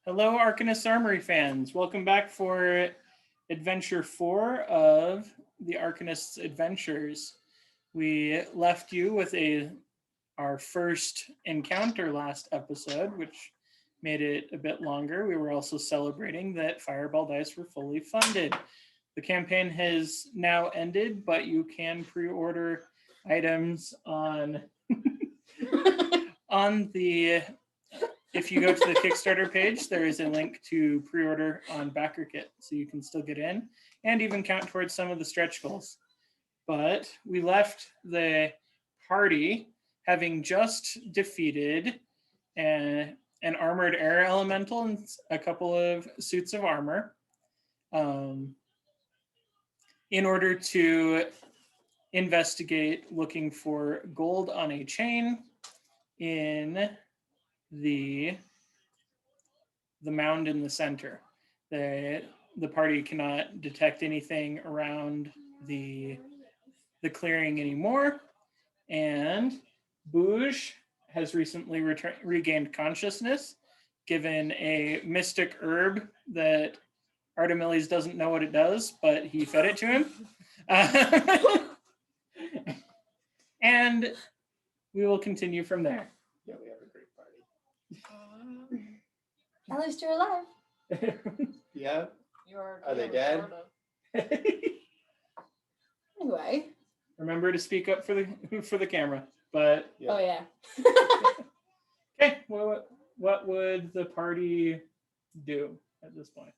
Hello, Arcanist Armory fans. Welcome back for Adventure 4 of the Arcanist's Adventures. We left you with our first encounter last episode, which made it a bit longer. We were also celebrating that Fireball Dice were fully funded. The campaign has now ended, but you can pre-order items on the if you go to the Kickstarter page, there is a link to pre-order on BackerKit, so you can still get in and even count towards some of the stretch goals. But we left the party having just defeated an armored air elemental and a couple of suits of armor in order to investigate looking for gold on a chain in the mound in the center. The party cannot detect anything around the clearing anymore, and Bouge has recently regained consciousness, given a mystic herb that Artemiles doesn't know what it does, but he fed it to him. And we will continue from there. Yeah, we have a great party. At least you're alive. Yeah. Are they dead? Anyway. Remember to speak up for the camera. But Yeah. Oh yeah. okay, well, what would the party do at this point?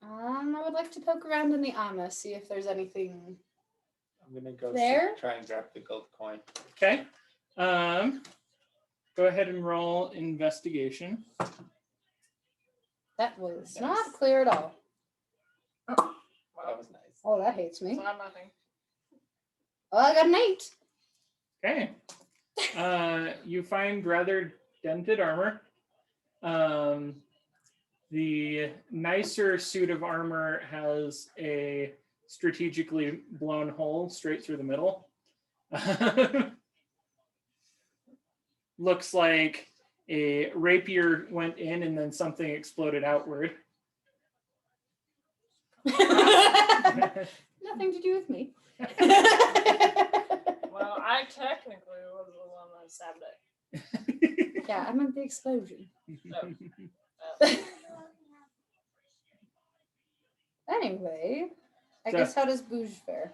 I would like to poke around in the armor, see if there's anything. I'm gonna go There? try and grab the gold coin. Okay. Go ahead and roll investigation. That was Nice. not clear at all. That was nice. Oh, that hates me. So I'm nothing. Oh, I got an 8. Okay. You find rather dented armor. The nicer suit of armor has a strategically blown hole straight through the middle. Looks like a rapier went in and then something exploded outward. Nothing to do with me. Well, I technically was the one that stabbed it. Yeah, I meant the explosion. No. Anyway, I So- guess how does Bouge fare?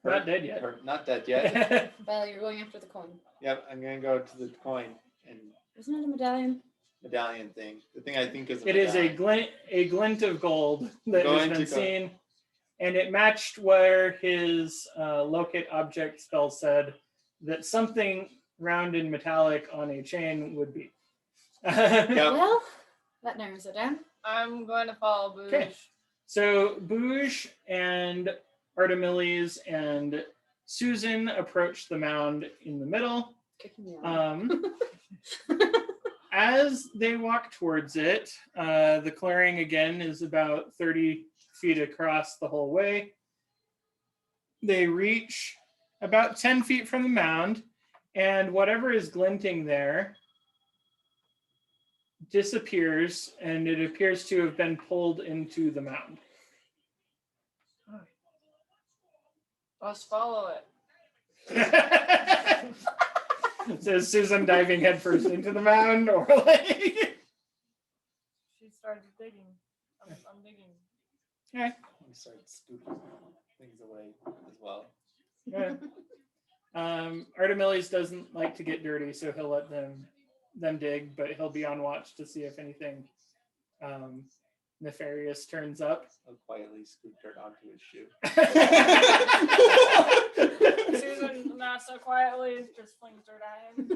Not dead yet. Not dead yet. Well, you're going after the coin. Yep, I'm gonna go to the coin and Isn't it a medallion? medallion thing. The thing I think is It is a glint of gold that has been seen, and it matched where his locate object spell said that something round and metallic on a chain would be. Yep. Well, that narrows it down. I'm going to follow Boosh. Okay. So Bouge and Artemiles and Susan approach the mound in the middle. Kicking me out. As they walk towards it, the clearing again is about 30 feet across the whole way. They reach about 10 feet from the mound, and whatever is glinting there disappears, and it appears to have been pulled into the mound. Let's follow it. So is Susan diving headfirst into the mound, or like? She started digging. I'm digging. Okay. We start scooping things away as well. Good. Artemiles doesn't like to get dirty, so he'll let them dig, but he'll be on watch to see if anything nefarious turns up. I'll quietly scoop dirt onto his shoe. Susan, not so quietly, just flings dirt at him.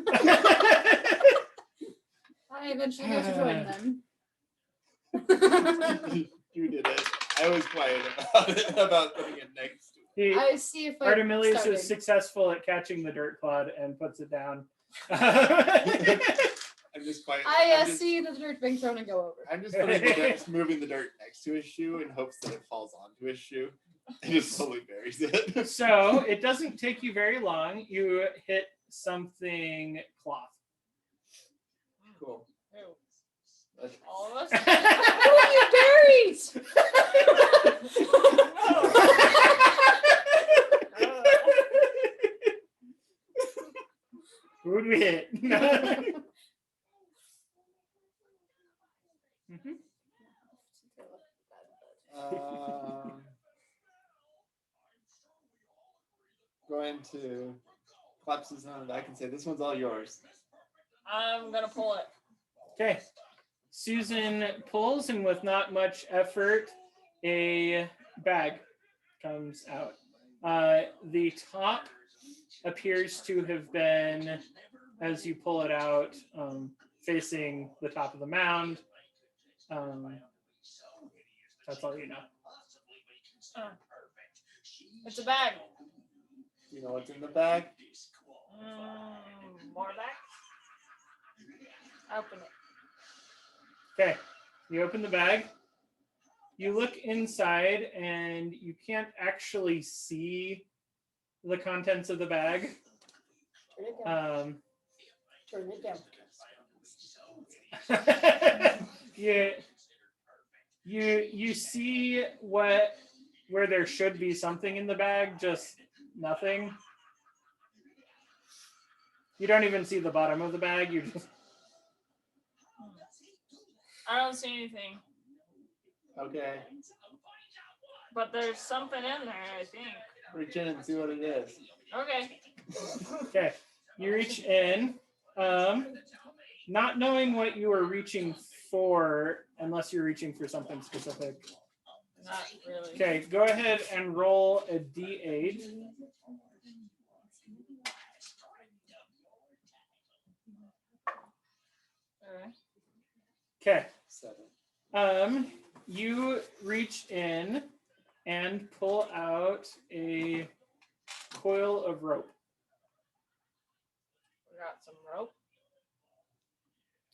I eventually go to join them. You did it. I was quiet about putting it next to it. I see if I Artemiles started. is successful at catching the dirt clod and puts it down. I'm just quiet. I see the dirt being thrown and go over. I'm just putting the dirt, moving the dirt next to his shoe in hopes that it falls onto his shoe and just slowly buries it. So it doesn't take you very long. You hit something cloth. Cool. Who? That's- All of us? Who are you buried? Who would we hit? Mhm. Going to collapse this on the back and say, "This one's all yours." I'm gonna pull it. Okay. Susan pulls, and with not much effort, a bag comes out. The top appears to have been, as you pull it out, facing the top of the mound. That's all you know. It's a bag. You know what's in the bag? More bag? Open it. Okay, you open the bag. You look inside, and you can't actually see the contents of the bag. Turn it down. You see where there should be something in the bag, just nothing. You don't even see the bottom of the bag. You just I don't see anything. Okay. But there's something in there, I think. Reach in and see what it is. Okay. okay. You reach in, not knowing what you are reaching for, unless you're reaching for something specific. Not really. Okay, go ahead and roll a d8. Alright. Okay. 7. You reach in and pull out a coil of rope. We got some rope.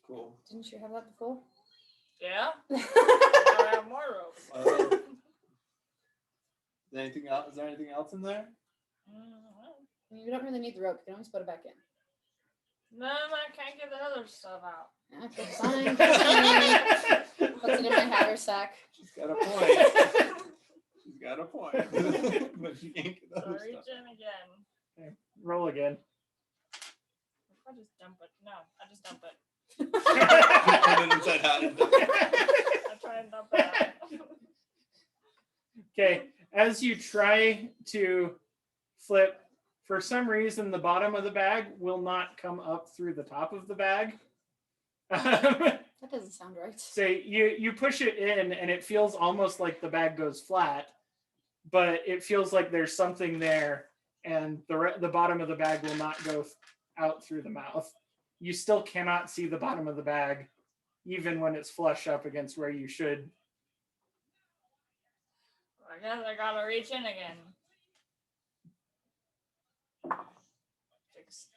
Cool. Didn't you have that before? Yeah. I have more rope. Is there anything else? Is there anything else in there? You don't really need the rope. You can always put it back in. No, I can't get the other stuff out. Okay, fine. Puts it in my haversack. She's got a point. She's got a point. But she can't get the So other reach stuff. in again. Roll again. If I just dump it. No, I just dump it. Put it inside out. I try and dump it out. Okay, as you try to flip, for some reason the bottom of the bag will not come up through the top of the bag. That doesn't sound right. So you push it in, and it feels almost like the bag goes flat, but it feels like there's something there, and the bottom of the bag will not go out through the mouth. You still cannot see the bottom of the bag, even when it's flush up against where you should. I guess I gotta reach in again. 6.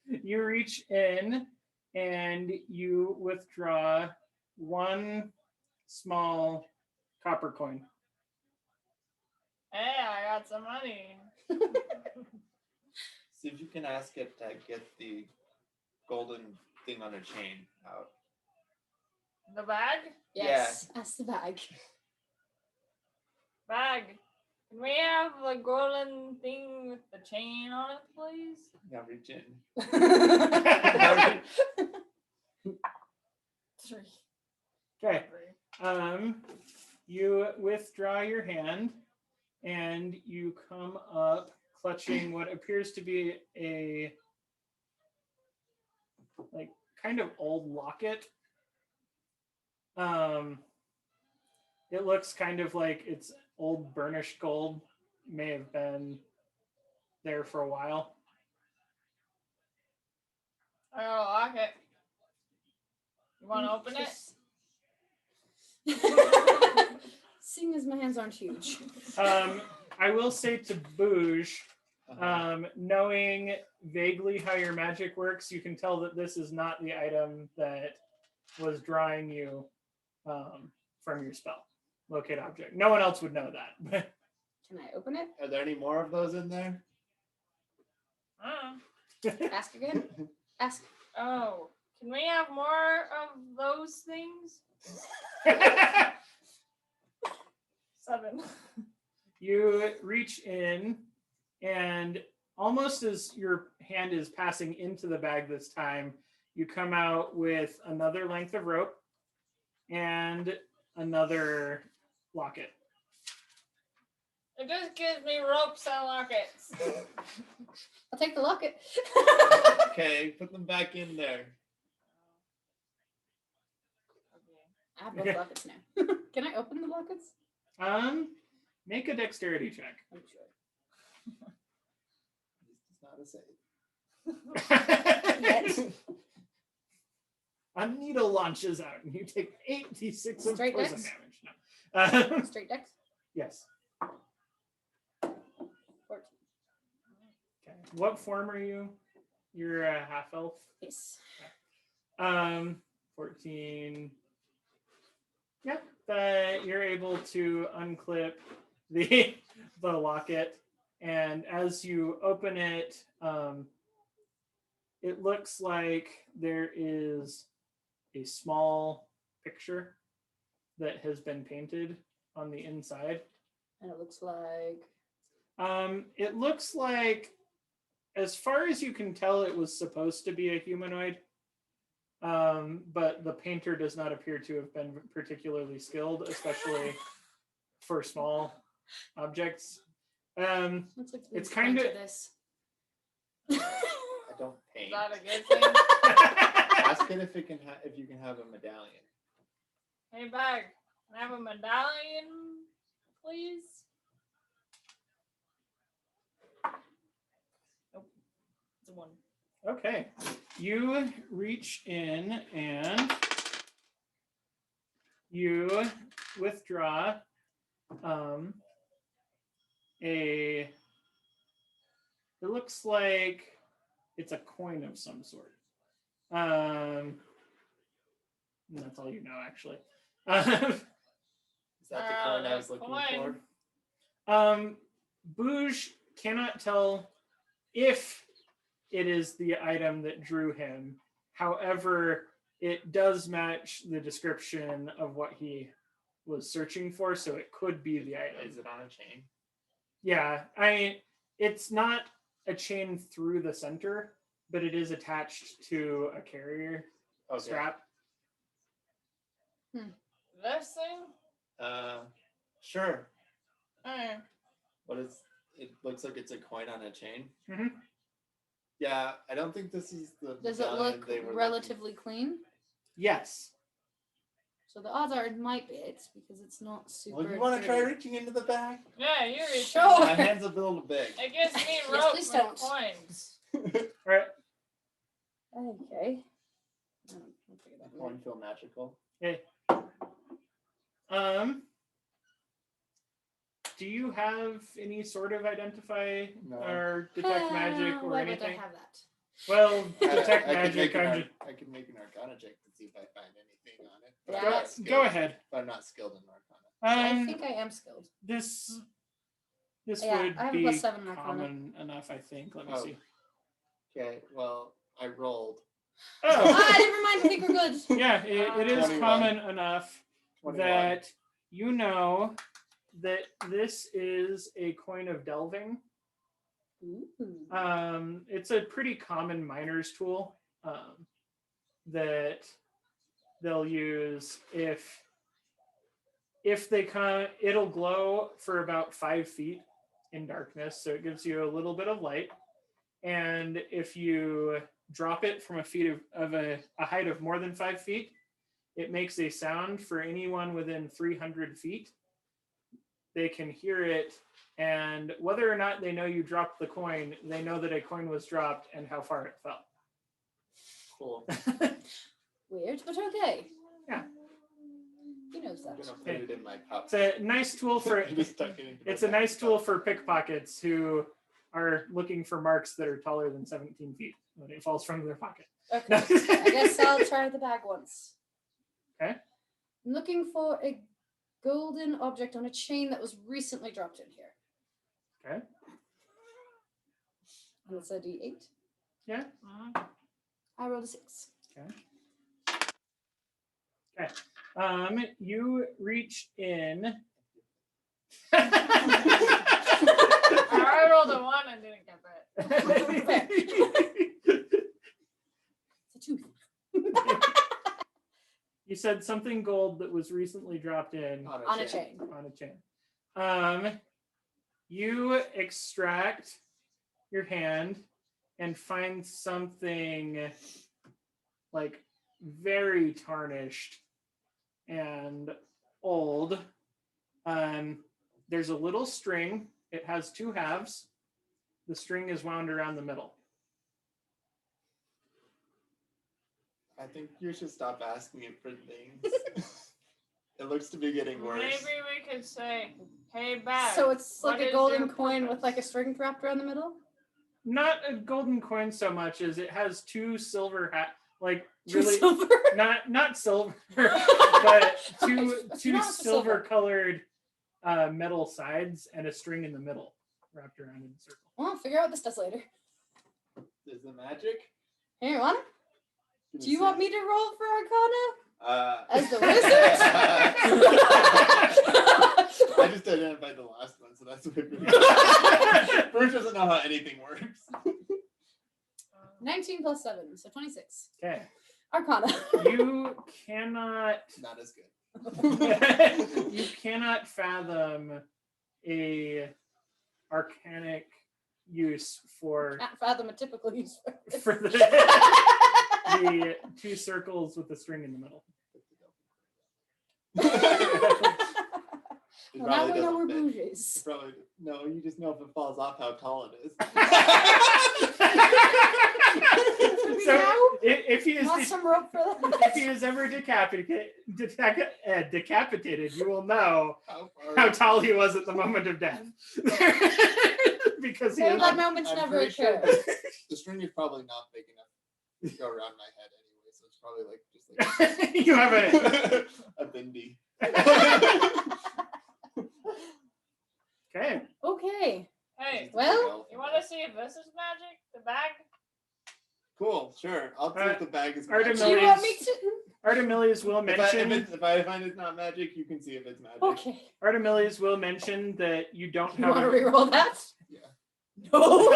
You reach in and you withdraw one small copper coin. Hey, I got some money. See if you can ask it to get the golden thing on a chain out. The bag? Yes. That's the bag. Bag. Can we have the golden thing with the chain on it, please? Now reach in. 3. Okay. You withdraw your hand and you come up clutching what appears to be a like kind of old locket. It looks kind of like it's old burnished gold, may have been there for a while. I gotta lock it. You wanna open it? Seeing as my hands aren't huge. I will say to Bouge, knowing vaguely how your magic works, you can tell that this is not the item that was drawing you from your spell. Locate object. No one else would know that. Can I open it? Are there any more of those in there? Ask again. Ask. Oh, can we have more of those things? 7. You reach in, and almost as your hand is passing into the bag this time, you come out with another length of rope and another locket. It just gives me ropes and lockets. I'll take the locket. Okay, put them back in there. I have both lockets now. Can I open the lockets? Make a dexterity check. I'm sure. This is not a save. Yet. A needle launches out, and you take 8d6 of Straight poison dex? damage. No. Straight dex. Yes. 14. Okay. What form are you? You're a half elf. Yes. 14. Yep. You're able to unclip the locket, and as you open it, it looks like there is a small picture that has been painted on the inside. And it looks like. It looks like, as far as you can tell, it was supposed to be a humanoid, but the painter does not appear to have been particularly skilled, especially for small objects. Looks like It's it's kinda- kind of this. I don't Is paint. that a good thing? Ask it if it can if you can have a medallion. Hey, bag. Can I have a medallion, please? Nope. It's a 1. Okay. You reach in and you withdraw it looks like it's a coin of some sort. And that's all you know, actually. Is that the coin I was looking coin. for? Bouge cannot tell if it is the item that drew him. However, it does match the description of what he was searching for, so it could be the item. Is it on a chain? Yeah, it's not a chain through the center, but it is attached to a carrier strap. This thing? Sure. Alright. What is? It looks like it's a coin on a chain. Mhm. Yeah, I don't think this is the. Does it medallion look they were relatively clean? Yes. So the odds are it might be it because it's not super. Well, you want to try dirty. reaching into the bag? Yeah, you reach. Sure. My hands a little big. It gives me Yes, ropes please and don't. coins. All right. Okay. I'll figure that out. Coin feel magical. Okay. Do you have any sort of identify No. or detect magic or Why anything? would I have that? Well, detect I could magic. I can make an Arcana check to see if I find anything on it. But I'm Yeah. not skilled- Go ahead. But I'm not skilled in Arcana. I think I am skilled. This Yeah, would I have a be +7 in Arcana. common enough, I think. Let me Oh. see. Okay, well, I rolled Oh, Never mind. I think we're good. yeah, it is 21. common enough 21. that you know that this is a coin of delving. Ooh. It's a pretty common miner's tool that they'll use if they come. It'll glow for about 5 feet in darkness, so it gives you a little bit of light. And if you drop it from a height of more than 5 feet, it makes a sound for anyone within 300 feet. They can hear it, and whether or not they know you dropped the coin, they know that a coin was dropped and how far it fell. Cool. Weird, but okay. Yeah. He knows I'm that. gonna put it in my pouch. It's a nice tool for Just tuck it into my it's a pouch. nice tool for pickpockets who are looking for marks that are taller than 17 feet when it falls from their pocket. Okay. I guess I'll try the bag once. Okay. I'm looking for a golden object on a chain that was recently dropped in here. Okay. And it's a D8. Yeah. I rolled a 6. Okay. You reach in. I rolled a 1 and didn't get that. It's a 2. You said something gold that was recently dropped in On a chain. on a chain. You extract your hand and find something like very tarnished and old. There's a little string. It has 2 halves. The string is wound around the middle. I think you should stop asking it for things. It looks to be getting worse. Maybe we could say, "Hey, bag." So it's like what a is golden your coin with purpose? like a string wrapped around the middle? Not a golden coin so much as it has 2 silver like True really silver? not silver, but two Not silver colored metal sides and a string in the middle wrapped around in a circle. Well, figure out what this does later. Is the magic? Here, want it? Do you want me to roll for Arcana? As the I just identified the last one, so that's what Bruce doesn't know how anything works. 19 plus 7, so 26. Okay. Arcana. You cannot Not as good. you cannot fathom a arcanic use for Can't fathom a typical use for for the 2 circles with the string in the middle. It Well, now probably we know doesn't we're fit. bougies. Probably no. You just know if it falls off how tall it is. So if he is Want some rope for if that? he is ever decapitated, you will know How how tall he was at the moment of death. Because he Well, is, that moment's I'm never pretty sure occurred. the string is probably not big enough to go around my head anyway, so it's probably like just like you have a bindi. okay. Okay. Hey, Well, you want to see if this is magic? The bag? Cool, sure. I'll see if the bag is Artemis- magic. do you want me to? Artemilius will mention If I find it's not magic, you can see if it's magic. Okay. Artemilius will mention that you don't You have want to a- reroll that? Yeah. No.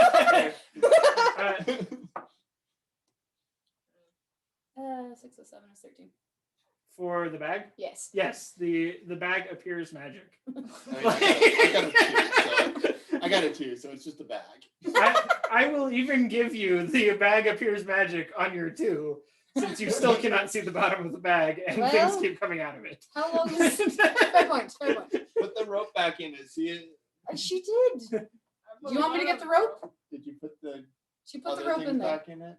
uh, 6 or 7 is 13. for the bag. Yes. Yes, the bag appears magic. I got a 2, so it's just a bag. I will even give you the bag appears magic on your 2, since you still cannot see the bottom of the bag and things Well, keep coming out of it. How long is fair point, fair point. Put the rope back in it. See it? She did. Do you want me to get the rope? Did you put the She put the other rope things in there. back in it?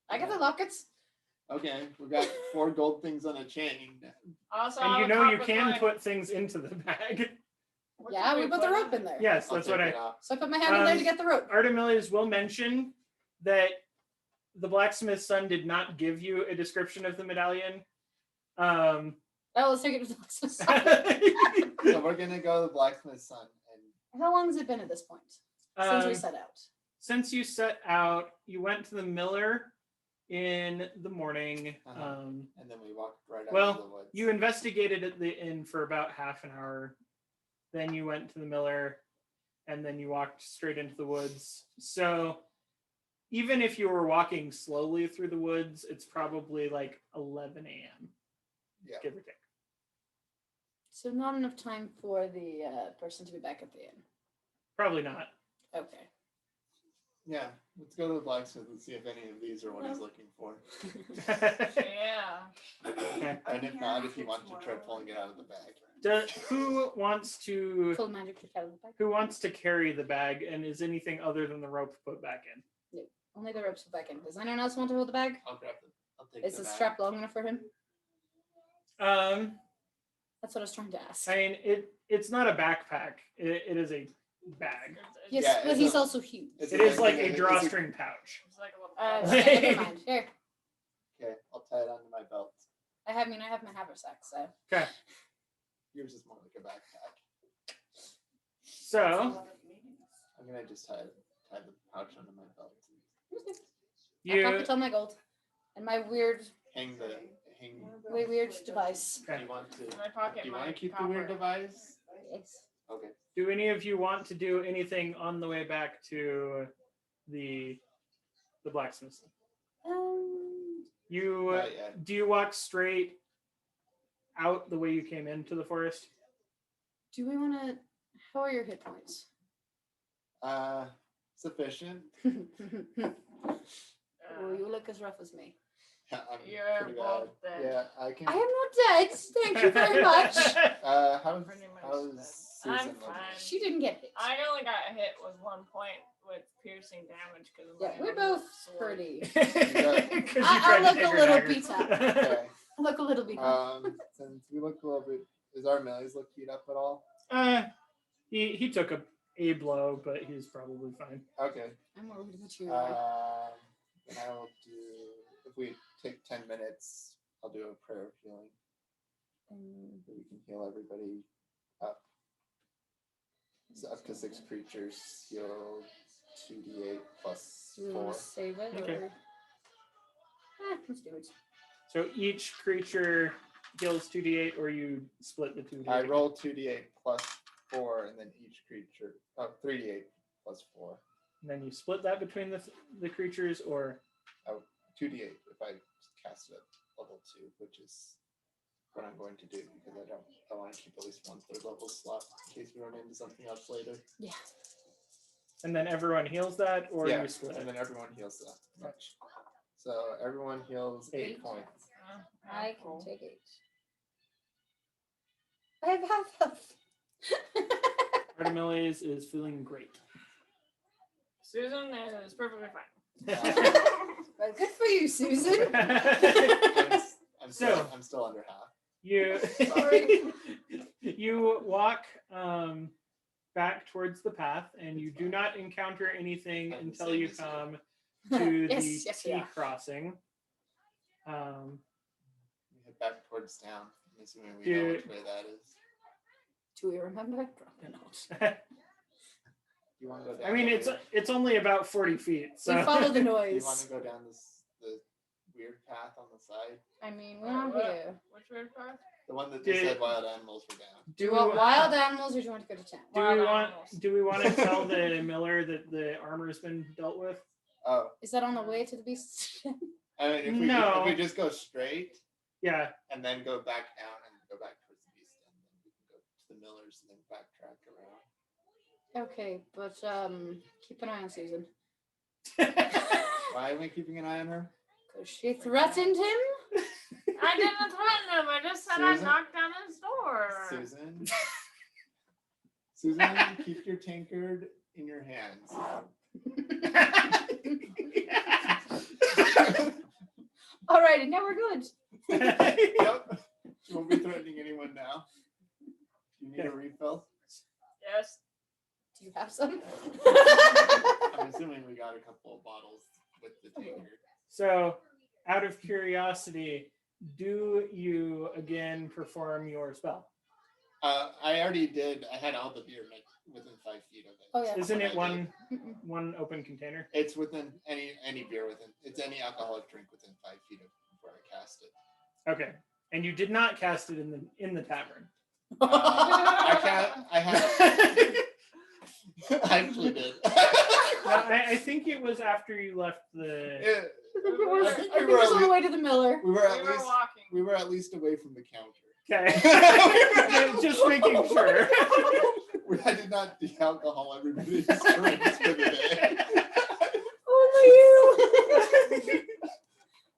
I got the lockets. Okay, we got 4 gold things on a chain. Also, And you a know you copper can coin. put things into the bag. What Yeah, did we put the rope in there. Yes, I'll that's take what it I. out. So I put my hand in there to get the rope. Artemilius will mention that the blacksmith's son did not give you a description of the medallion. Oh, let's take it to the blacksmith's. So we're gonna go to the blacksmith's son and How long has it been at this point since we set out? Since you set out, you went to the miller in the morning. and then we walked right out Well, of the woods. You investigated at the inn for about half an hour. Then you went to the miller, and then you walked straight into the woods. So even if you were walking slowly through the woods, it's probably like 11 a.m. Yeah. Give or take. So not enough time for the person to be back at the inn. Probably not. Okay. Yeah, let's go to the blacksmith and see if any of these are what he's looking for. Yeah. Okay. And if not, if he wants to try pulling it out of the bag. Who wants to Full magic trick out of the bag. carry the bag, and is anything other than the rope put back in? Only the ropes put back in. Does anyone else want to hold the bag? I'll take Is the the bag. strap long enough for him? That's what I was trying to ask. I mean, it's not a backpack. It is a bag. Yes, Yeah, but it's he's a- also huge. It is like a drawstring pouch. It's like a little Okay, never mind. Here, Okay, I'll tie it onto my belt. I have my haversack. So Okay. Yours is more like a backpack. So I'm gonna just tie the pouch onto my belt. I pocket all my gold and my weird Hang. weird device. Do you want to? My pocket, Do you my want to keep copper. the weird device? Yes. Okay. Do any of you want to do anything on the way back to the blacksmith? You Not yet. do you walk straight out the way you came into the forest? Do we want to? How are your hit points? Sufficient. Oh, you look as rough as me. Yeah, I'm You're pretty both bad. dead. Yeah, I can. I am not dead. Thank you very much. How's Pretty much how's dead. Susan I'm looking? fine. She didn't get hit. I only got hit with 1 point with piercing damage because of Yeah, my we're both sword. pretty. 'Cause you I tried to look take a her little dagger. beat up. Okay. I look a little beat up. Since we look a little bit, is our Millie's look beat up at all? He took a blow, but he's probably fine. Okay. I'm worried about you. Roy. Then I will do. If we take 10 minutes, I'll do a prayer of healing. So we can heal everybody up. So up to 6 creatures, heal 2d8 plus Do we 4. want to save it? Okay. Or... let's do it. So each creature heals 2d8, or you split the 2d8. I roll 2d8 plus 4, and then each creature. 3d8 plus 4. And then you split that between the creatures, or 2d8 if I cast it at level 2, which is what I'm going to do because I want to keep at least 1/3 level slot in case we run into something else later. Yeah. and then everyone heals that, or Yeah, you split and it. then everyone heals that much. So everyone heals 8 points. I can take 8. I have half health. Artemiles is feeling great. Susan is perfectly fine. Well, good for you, Susan. I'm So- still under half. You Sorry. you walk back towards the path, and you do not encounter anything until you come to Yes, the yes, T yeah. crossing. We head back towards town. I'm assuming we Do- know which way that is. Do we remember? Probably not. You want to go down? I mean, the it's only about 40 feet. So We follow the weird, you want noise. to go down the weird path on the side? I mean, we're not here. Which weird part? The one that Did- just said wild animals were down. Do you want wild animals or do you want to go to town? do we want to tell the miller that the armor's been dealt with? Oh, Is that on the way to the beast? I mean, No. if we just go straight Yeah. and then go back down and go back towards the beast end, then we can go to the millers and then backtrack around. Okay, but keep an eye on Susan. Why am I keeping an eye on her? Because she threatened him. I didn't threaten him. I just said I Susan? knocked down his door. Susan? Susan, keep your tankard in your hands. Alrighty, now we're good. Yep. You won't be threatening anyone now. Do you need a refill? Yes. Do you have some? I'm assuming we got a couple of bottles with the tankard. So, out of curiosity, do you again perform your spell? I already did. I had all the beer within 5 feet of it. Oh, yeah. Isn't it When I Mm-mm. one open container? It's within any beer within. It's any alcoholic drink within 5 feet of where I cast it. Okay, and you did not cast it in the tavern. I had. I actually did. I think it was after you left the. Yeah, I think think it was on the way to the miller. we were We at were least walking. we were at least away from the counter. Okay. Just making sure. I did not de-alcohol everybody's drinks for the day. Only you.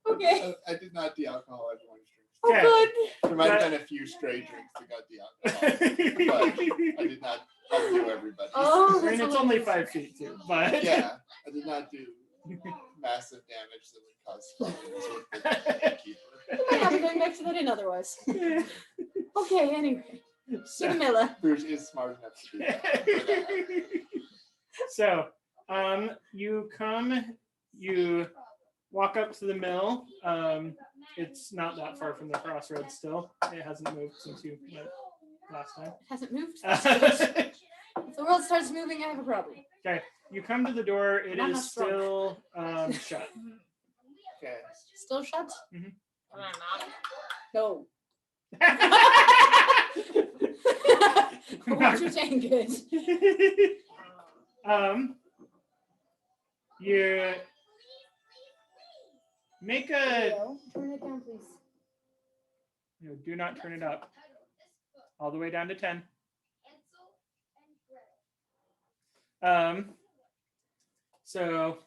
Okay. I did not de-alcohol everyone's drinks. Oh, Okay. good. There might have But- been a few stray drinks that got de-alcoholized. I did not undo everybody. Oh, I mean, that's it's only hilarious. 5 feet too, but Yeah, I did not do massive damage that would cause problems with the keeper. I might be going back to that inn otherwise. Okay, anyway. To the so, miller. Bruce is smart enough to do that. for that. so you walk up to the mill. It's not that far from the crossroads still. It hasn't moved since you went last time. It hasn't moved. If the world starts moving, I have a problem. Okay, you come to the door. It I'm is not strong. still shut. Okay. Still shut? Can I knock? No. What's your saying good? You make a. Leo, turn it down, please. No, do not turn it up. All the way down to 10. So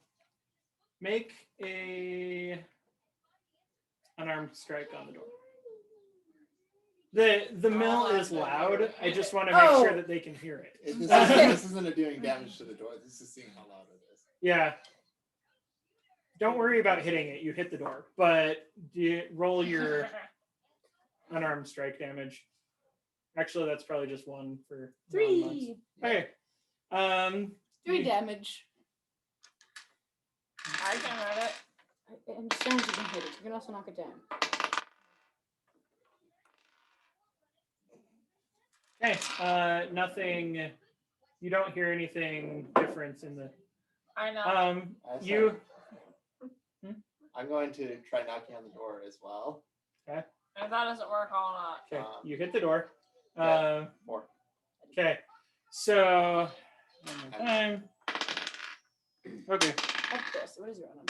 make a unarmed strike on the door. The mill is loud. I just want to make sure that they can hear it. This isn't doing damage to the door. This is seeing how loud it is. Yeah. Don't worry about hitting it. You hit the door, but roll your unarmed strike damage. Actually, that's probably just one for 3. Okay. 3 damage. I can read it. I understand you can hit it. You can also knock it down. Okay. Nothing. You don't hear anything different in the. I know. You. I'm going to try knocking on the door as well. Okay. If that doesn't work, I'll not. Okay. You hit the door. 4. Okay. So. One more time. Okay. Of course. What is your own?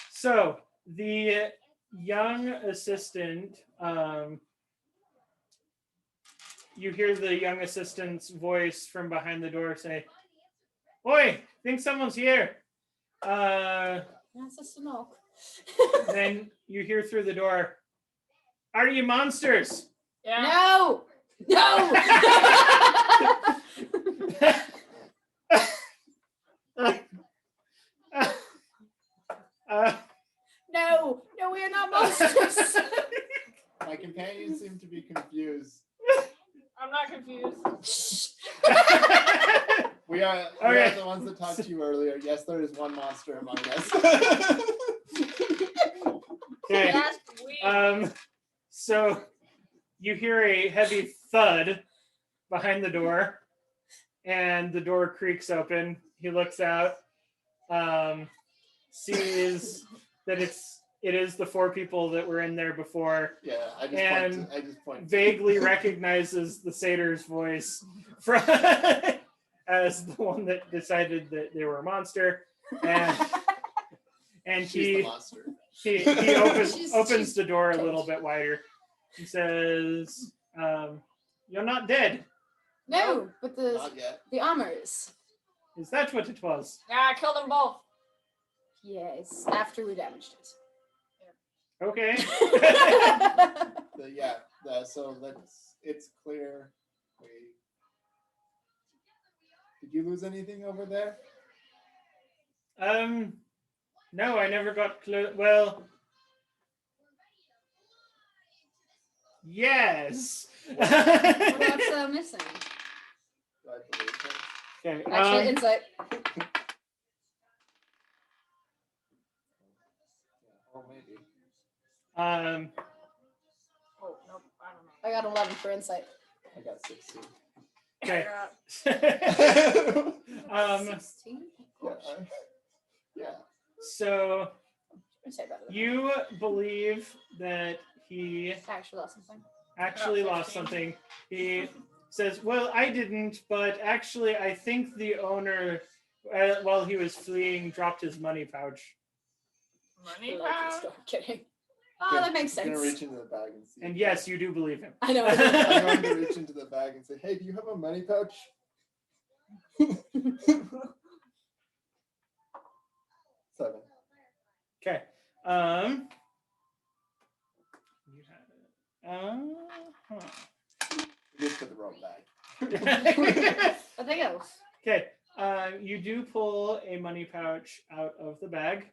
So the young assistant, you hear the young assistant's voice from behind the door say, "Oi, think someone's here." That's a smoke. Then you hear through the door, "Are you monsters?" Yeah. No! No! No! No, we are not monsters! My companions seem to be confused. I'm not confused. We are the ones that talked to you earlier. Yes, there is one monster among us. Okay. That's weird. So you hear a heavy thud behind the door, and the door creaks open. He looks out, sees that it is the 4 people that were in there before. Yeah, I just point. Vaguely recognizes the satyr's voice from as the one that decided that they were a monster, and She's the monster. he opens the door a little bit wider. He says, "You're not dead." No, but Not yet. the armor is. Is that what it was? Yeah, I killed them both. Yes, after we damaged it. Okay. So it's clear. Did you lose anything over there? No, I never got close. Well, yes. What's missing? Do I believe him? Okay. Actually, insight. Oh, maybe. Um. Oh, nope. I don't know. I got 11 for insight. I got 16. Okay. Yeah. 16? Yeah. So Insight better than you believe that he actually lost something. actually lost something. He says, "Well, I didn't, but actually, I think the owner, while he was fleeing, dropped his money pouch." Money Like, pouch? stop kidding. Oh, that makes I'm sense. gonna reach into the bag and see. And yes, you do believe him. I know. I'm going to reach into the bag and say, "Hey, do you have a money pouch?" 7. Okay. You had it. Just put the wrong bag. Nothing else. Okay. You do pull a money pouch out of the bag.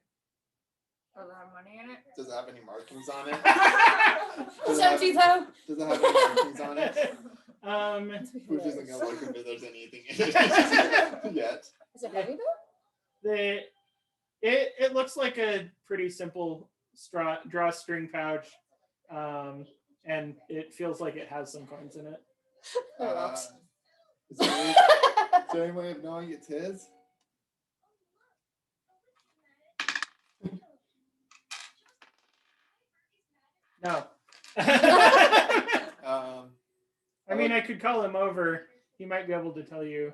Does it have money in it? Does it have any markings on it? It's empty though. Does it have any markings on it? Which isn't gonna look if there's anything in it yet. Is it heavy though? It looks like a pretty simple drawstring pouch, and it feels like it has some coins in it. there any way of knowing it's his? No. I mean, I could call him over. He might be able to tell you.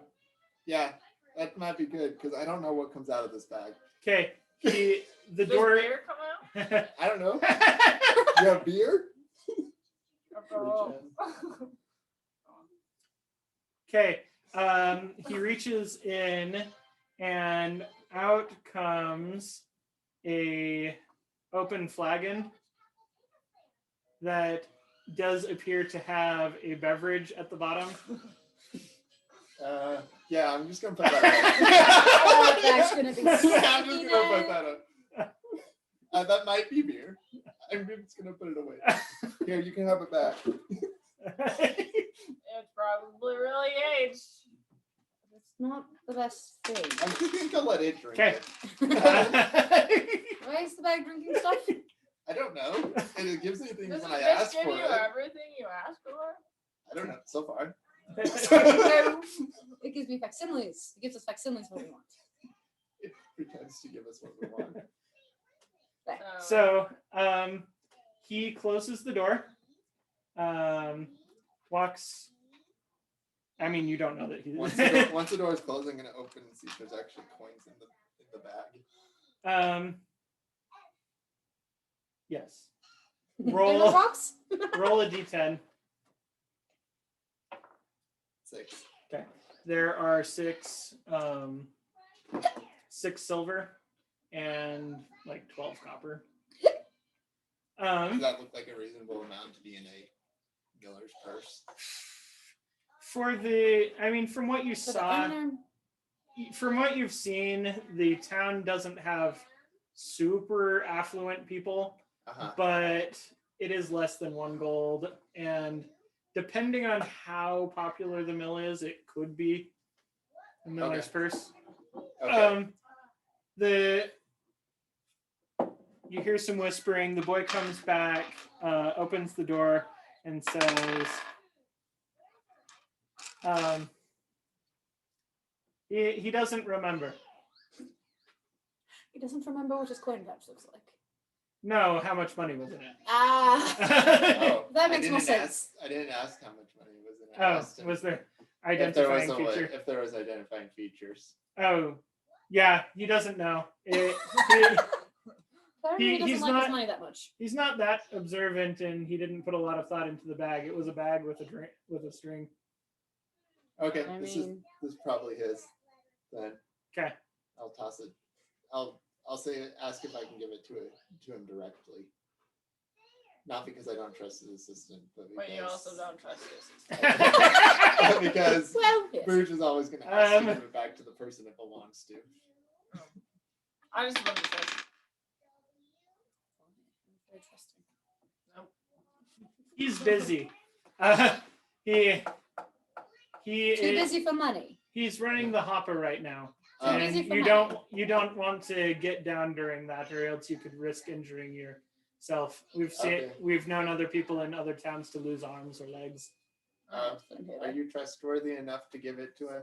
Yeah, that might be good because I don't know what comes out of this bag. Okay. The Does door. beer come out? I don't know. You have beer? Oh. Okay. He reaches in, and out comes a open flagon that does appear to have a beverage at the bottom. Yeah, I'm just gonna put that That's gonna be I'm just gonna sticky put there. that up. That might be beer. I'm just gonna put it away. Here, you can have it back. It's probably really aged. It's not the best thing. I'm just gonna let it drink Okay. it. Why is the bag drinking stuff? I don't know. And it gives me things Does when the I bitch ask give for you it. everything you ask for? I don't know. So far. It gives me facsimiles. It gives us facsimiles when we want. It pretends to give us what we want. So he closes the door, walks. I mean, you don't know that he. Once the door is closed, I'm gonna open and see if there's actually coins in the bag. Yes. There are Roll. no rocks? Roll a d10. 6. Okay. There are 6 silver and like 12 copper. Does that look like a reasonable amount to be in a Miller's purse? From what you saw, from what you've seen, the town doesn't have super affluent people, but it is less than 1 gold, and depending on how popular the mill is, it could be a miller's purse. Okay. You hear some whispering. The boy comes back, opens the door, and says, he doesn't remember. He doesn't remember what his coin pouch looks like. No, how much money was in it? Oh, That makes more sense. I didn't ask how much money was in it. I asked him Was there if there was identifying feature? if there was identifying features. Oh, yeah, he doesn't know. Apparently he doesn't he's like not- his money that much. He's not that observant, and he didn't put a lot of thought into the bag. It was a bag with a string. Okay, I this mean- is probably his. Then Okay. I'll toss it. I'll ask if I can give it to him directly. Not because I don't trust his assistant, but because But you also don't trust this. because Well, yes. Bruges is always going to ask to give it back to the person it belongs to. I just wouldn't trust it. Very trusting. Nope. He's busy. He Too busy for money. He's running the hopper right now, Too and busy for you money. don't want to get down during that, or else you could risk injuring yourself. We've known other people in other towns to lose arms or legs. Are you trustworthy enough to give it to him?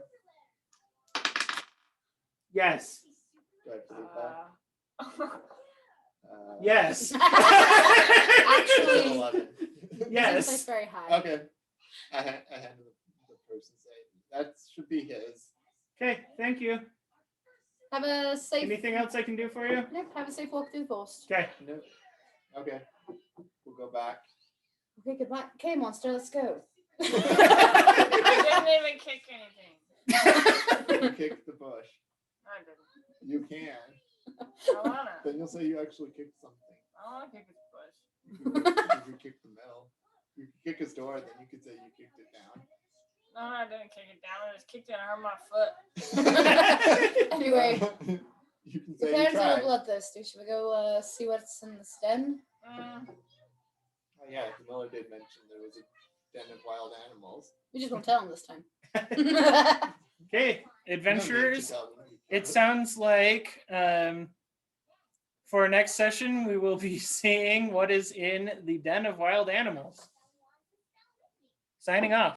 Yes. Do I believe that? Yes. Actually, 11. Seems Yes. like very high. Okay. I hand the person say that should be his. Okay. Thank you. Have a safe. Anything else I can do for you? Nope, have a safe walk through the forest. Okay. No. Okay. We'll go back. Okay, goodbye. Okay, monster, let's go. I didn't even kick anything. You kicked the bush. I didn't. You can. I wanna. Then you'll say you actually kicked something. I wanna kick his bush. You could kick the mill. You could kick his door, then you could say you kicked it down. No, I didn't kick it down. I just kicked it and I hurt my foot. Anyway, You can the say you parents are tried. bloodthirsty. Should we go see what's in this den? Oh yeah, the miller did mention there was a den of wild animals. We just won't tell them this time. Okay, No need to adventurers. tell them. It sounds like for our next session, we will be seeing what is in the den of wild animals. Signing off.